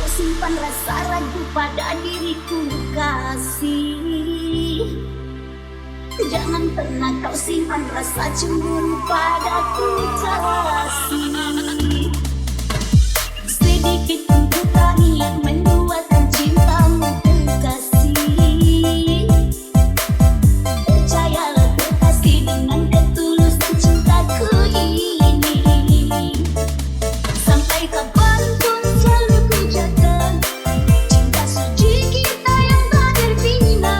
kau simpan rasa ragu pada diriku kasih. Jangan pernah kau simpan rasa cemburu padaku kasih. Sedikit pun ku tak niat menduakan cintamu kekasih. Percayalah kekasih dengan ketulusan cintaku ini. Sampai kapanpun selalu ku jaga cinta suci kita yang tak terpina.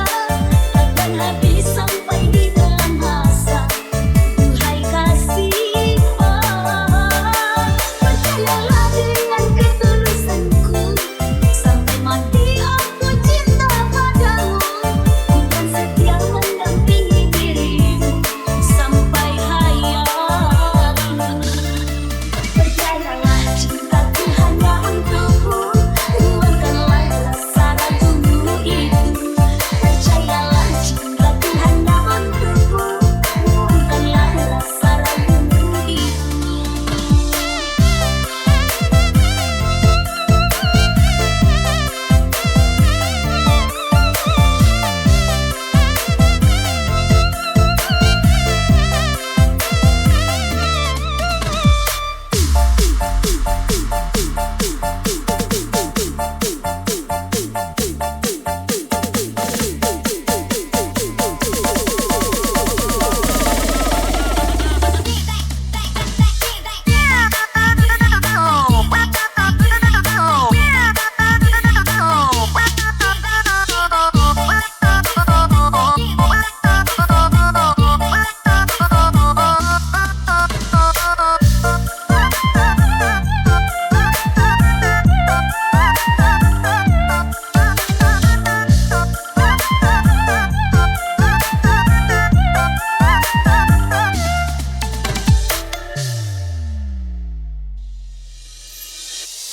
Takkan habis sampai di dalam masa. Duhai kasih, percayalah dengan ketulusanku. Sampai mati aku cinta padamu. Ku kan setia mendampingi dirimu sampai hayat. Percayalah cintaku hanya untukmu. Luangkanlah rasa ragumu itu. Percayalah cintaku hanya untukmu. Luangkanlah rasa ragumu itu.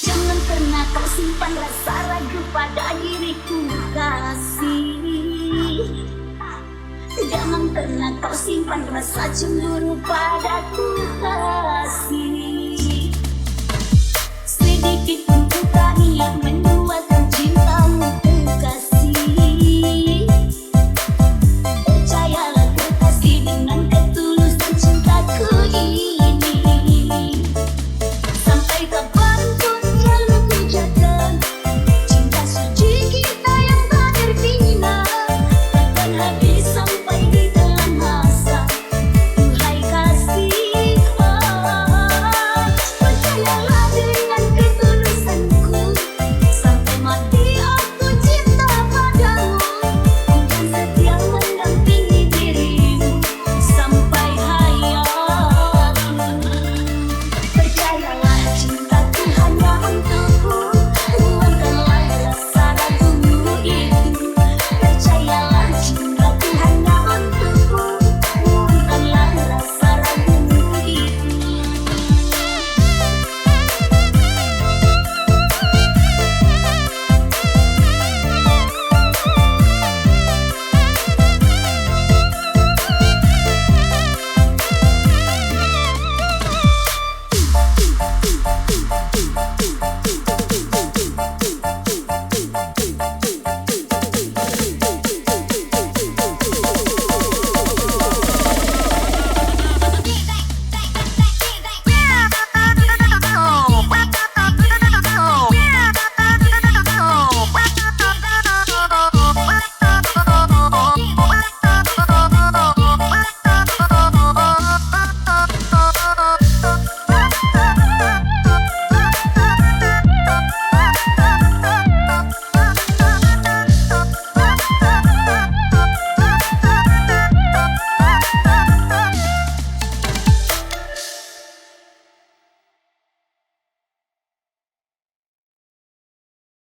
Jangan pernah kau simpan rasa ragu pada diriku kasih. Jangan pernah kau simpan rasa cemburu padaku kasih. Sedikit pun ku tak niat menduakan cintamu kekasih. Percayalah kekasih dengan ketulusan cintaku ini. Sampai kapan